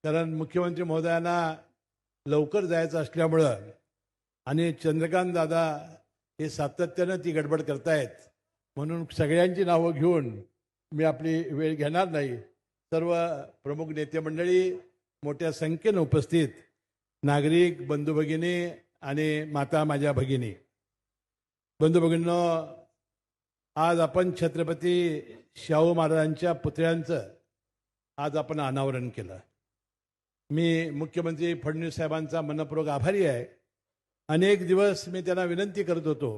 कारण मुख्यमंत्री महोदयांना लवकर जायचं असल्यामुळं आणि चंद्रकांत दादा हे सातत्यानं ती गडबड करतायत, म्हणून सगळ्यांची नावं घेऊन मी आपली वेळ घेणार नाही. सर्व प्रमुख नेते मंडळी, मोठ्या संख्येनं उपस्थित नागरिक बंधू भगिनी आणि माता माझ्या भगिनी, बंधू भगिनींनो, आज आपण छत्रपती शाहू महाराजांच्या पुतळ्यांचं आज आपण अनावरण केलं. मी मुख्यमंत्री फडणवीस साहेबांचा मनपूर्वक आभारी आहे. अनेक दिवस मी त्यांना विनंती करत होतो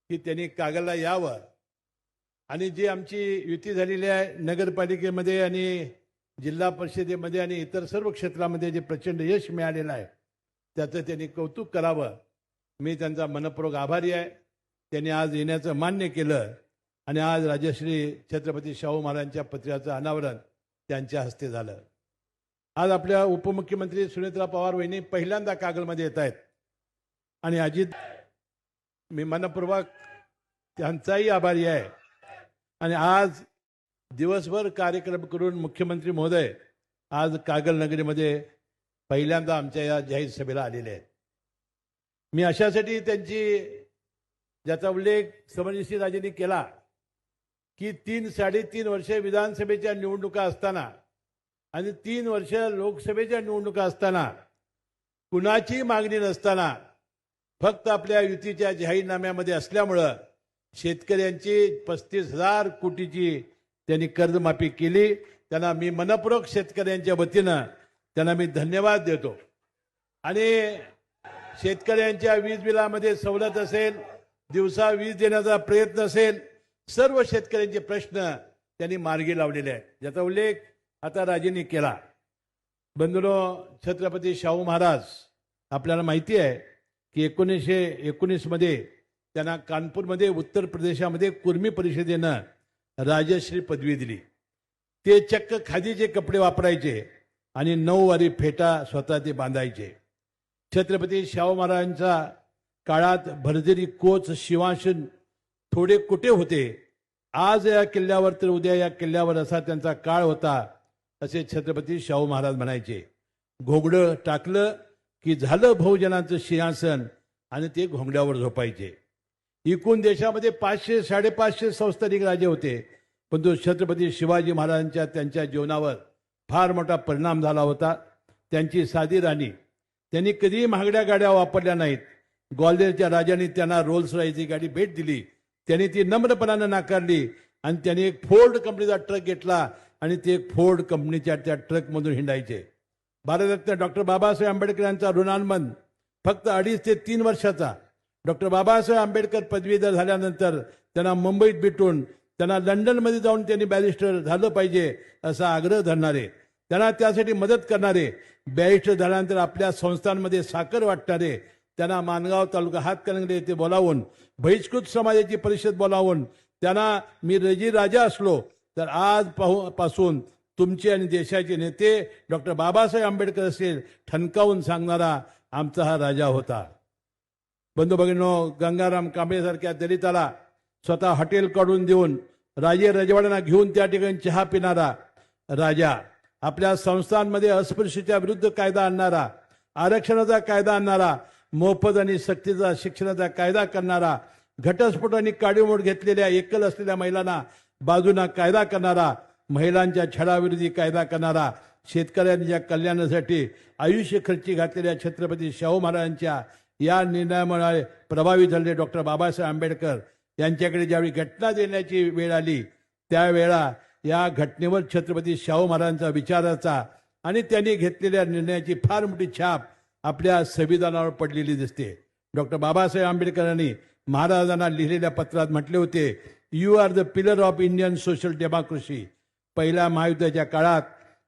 की त्यांनी कागलला यावं आणि जी आमची युती झालेली आहे नगरपालिकेमध्ये आणि जिल्हा परिषदेमध्ये आणि इतर सर्व क्षेत्रामध्ये जे प्रचंड यश मिळालेलं आहे त्याचं त्यांनी कौतुक करावं. मी त्यांचा मनपूर्वक आभारी आहे. त्यांनी आज येण्याचं मान्य केलं आणि आज राजश्री छत्रपती शाहू महाराजांच्या पुतळ्याचं अनावरण त्यांच्या हस्ते झालं. आज आपल्या उपमुख्यमंत्री सुनेत्रा पवार वहिनी पहिल्यांदा कागलमध्ये येत आहेत आणि अजित, मी मनपूर्वक त्यांचाही आभारी आहे. आणि आज दिवसभर कार्यक्रम करून मुख्यमंत्री महोदय आज कागल नगरीमध्ये पहिल्यांदा आमच्या या जाहीर सभेला आलेले आहेत. मी अशासाठी त्यांची, ज्याचा उल्लेख समरजितसिंह राजेंनी केला की 3-3.5 वर्ष विधानसभेच्या निवडणुका असताना आणि 3 वर्ष लोकसभेच्या निवडणुका असताना कुणाची मागणी नसताना फक्त आपल्या युतीच्या जाहीरनाम्यामध्ये असल्यामुळं शेतकऱ्यांची 35,000 कोटीची त्यांनी कर्जमाफी केली. त्यांना मी मनपूर्वक शेतकऱ्यांच्या वतीनं त्यांना मी धन्यवाद देतो. आणि शेतकऱ्यांच्या वीज बिलामध्ये सवलत असेल, दिवसा वीज देण्याचा प्रयत्न असेल, सर्व शेतकऱ्यांचे प्रश्न त्यांनी मार्गी लावलेले आहेत, ज्याचा उल्लेख आता राजेंनी केला. बंधूंनो, छत्रपती शाहू महाराज, आपल्याला माहिती आहे की 1919 मध्ये त्यांना कानपूरमध्ये उत्तर प्रदेशामध्ये कुर्मी परिषदेनं राजश्री पदवी दिली. ते चक्क खादीचे कपडे वापरायचे आणि 9 वारी फेटा स्वतः ते बांधायचे. छत्रपती शाहू महाराजांच्या काळात भरजरी कोच, शिवासन थोडे कुठे होते. आज या किल्ल्यावर तर उद्या या किल्ल्यावर असा त्यांचा काळ होता, असे छत्रपती शाहू महाराज म्हणायचे. घोंगडं टाकलं की झालं बहुजनांचं सिंहासन आणि ते घोंगड्यावर झोपायचे. एकूण देशामध्ये 500-550 संस्थानिक राजे होते, पण तो छत्रपती शिवाजी महाराजांच्या त्यांच्या जीवनावर फार मोठा परिणाम झाला होता. त्यांची साधी राणी, त्यांनी कधीही महागड्या गाड्या वापरल्या नाहीत. ग्वाल्हेरच्या राजांनी त्यांना रोल्स रॉयची गाडी भेट दिली, त्यांनी ती नम्रपणानं नाकारली आणि त्यांनी एक फोर्ड कंपनीचा ट्रक घेतला आणि ते फोर्ड कंपनीच्या त्या ट्रकमधून हिंडायचे. भारतरत्न डॉक्टर बाबासाहेब आंबेडकर यांचा ऋणानुबंध फक्त 2.5 ते 3 वर्षाचा. डॉक्टर बाबासाहेब आंबेडकर पदवीधर झाल्यानंतर त्यांना मुंबईत भेटून त्यांना लंडनमध्ये जाऊन त्यांनी बॅरिस्टर झालं पाहिजे असा आग्रह धरणारे, त्यांना त्यासाठी मदत करणारे, बॅरिस्टर झाल्यानंतर आपल्या संस्थांमध्ये साखर वाटणारे, त्यांना माणगाव तालुका हातकणंगले येथे बोलावून बहिष्कृत समाजाची परिषद बोलावून त्यांना मी रजी राजा असलो तर आज पासून तुमचे आणि देशाचे नेते डॉक्टर बाबासाहेब आंबेडकर असेल ठणकावून सांगणारा आमचा हा राजा होता. बंधू भगिनींनो, गंगाराम कांबळेसारख्या दलिताला स्वतः हॉटेल काढून देऊन राजे रजवाड्यांना घेऊन त्या ठिकाणी चहा पिणारा राजा, आपल्या संस्थांमध्ये अस्पृश्यतेच्या विरुद्ध कायदा आणणारा, आरक्षणाचा कायदा आणणारा, मोफत आणि सक्तीचा शिक्षणाचा कायदा करणारा, घटस्फोट आणि काडीमोड घेतलेल्या एकल असलेल्या महिलांना बाजूना कायदा करणारा, महिलांच्या छळाविरोधी कायदा करणारा, शेतकऱ्यांच्या कल्याणासाठी आयुष्य खर्ची घातलेल्या छत्रपती शाहू महाराजांच्या या निर्णयामुळे प्रभावित झालेले डॉक्टर बाबासाहेब आंबेडकर यांच्याकडे ज्यावेळी घटना देण्याची वेळ आली त्यावेळा या घटनेवर छत्रपती शाहू महाराजांचा विचाराचा आणि त्यांनी घेतलेल्या निर्णयाची फार मोठी छाप आपल्या संविधानावर पडलेली दिसते. डॉक्टर बाबासाहेब आंबेडकरांनी महाराजांना लिहिलेल्या पत्रात म्हटले होते, you are the pillar of Indian social democracy. पहिल्या महायुद्धाच्या काळात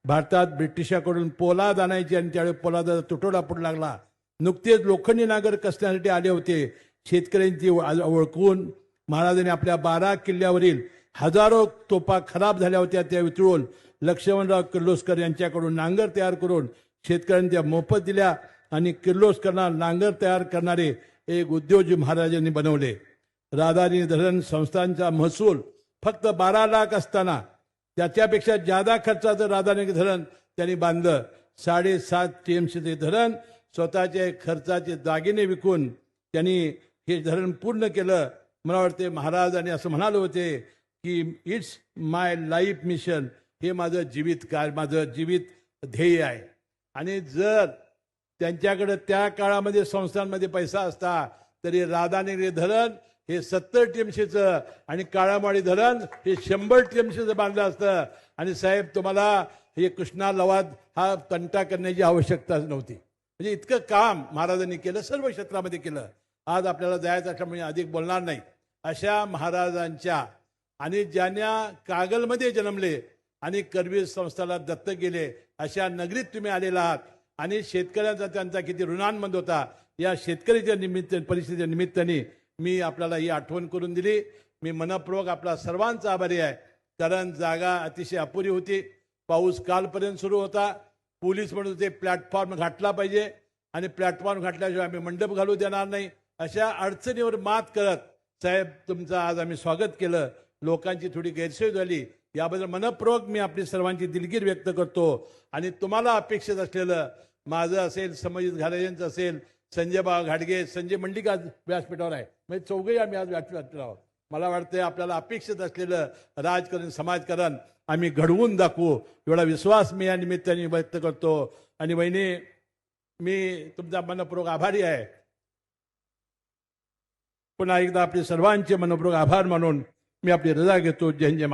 भारतात ब्रिटिशाकडून पोलाद आणायची आणि त्यावेळी पोलादाचा तुटवडा पडू लागला. नुकतेच लोखंडी नागर कसण्यासाठी आले होते. शेतकऱ्यांची ओळखून महाराजांनी आपल्या 12 किल्ल्यावरील हजारो तोफा खराब झाल्या होत्या त्या वितळून लक्ष्मणराव किर्लोस्कर यांच्याकडून नांगर तयार करून शेतकऱ्यांच्या मोफत दिल्या आणि किर्लोस्करांना नांगर तयार करणारे एक उद्योजक महाराजांनी बनवले. राधानी धरण संस्थांचा महसूल फक्त 12 लाख असताना त्याच्यापेक्षा जादा खर्चाचं राधानी धरण त्यांनी बांधलं. 7.5 टीएमसीचे धरण स्वतःचे खर्चाचे दागिने विकून त्यांनी हे धरण पूर्ण केलं. मला वाटते महाराजांनी असं म्हणाले होते की इट्स माय लाईफ मिशन, हे माझं जीवित ध्येय आहे. आणि जर त्यांच्याकडे त्या काळामध्ये संस्थांमध्ये पैसा असता तरी राधानगरी धरण हे 70 टीएमसीचं आणि काळामाळी धरण हे 100 टीएमसीचं बांधलं असतं. आणि साहेब तुम्हाला हे कृष्णा लवाद हा तंटा करण्याची आवश्यकताच नव्हती. म्हणजे इतकं काम महाराजांनी केलं, सर्व क्षेत्रामध्ये केलं. आज आपल्याला जायचं असल्यामुळे अधिक बोलणार नाही. अशा महाराजांच्या आणि ज्यांना कागलमध्ये जन्मले आणि करवीर संस्थाला दत्तक गेले अशा नगरीत तुम्ही आलेला आहात. आणि शेतकऱ्यांचा त्यांचा किती ऋणांमंद होता, या शेतकऱ्याच्या परिस्थितीच्या निमित्ताने मी आपल्याला ही आठवण करून दिली. मी मनपूर्वक आपला सर्वांचा आभारी आहे. कारण जागा अतिशय अपुरी होती. पाऊस कालपर्यंत सुरू होता. पोलीस म्हणत होते प्लॅटफॉर्म घातला पाहिजे आणि प्लॅटफॉर्म घातल्याशिवाय आम्ही मंडप घालू देणार नाही. अशा अडचणीवर मात करत साहेब तुमचं आज आम्ही स्वागत केलं. लोकांची थोडी गैरसोय झाली, याबद्दल मनपूर्वक मी आपली सर्वांची दिलगीर व्यक्त करतो. आणि तुम्हाला अपेक्षित असलेलं माझं असेल, संमजित घालेयांचं असेल, संजय घाडगे, संजय मंडिक आज व्यासपीठावर आहे, म्हणजे चौघही आम्ही आज व्यासपीठावर आहोत. मला वाटतं आपल्याला अपेक्षित असलेलं राजकारण समाजकारण आम्ही घडवून दाखवू, एवढा विश्वास मी या निमित्ताने व्यक्त करतो. आणि वहिनी मी तुमचा मनपूर्वक आभारी आहे. पुन्हा एकदा आपले सर्वांचे मनपूर्वक आभार मानून मी आपली रजा घेतो. जय हिंद, जय महाराष्ट्र.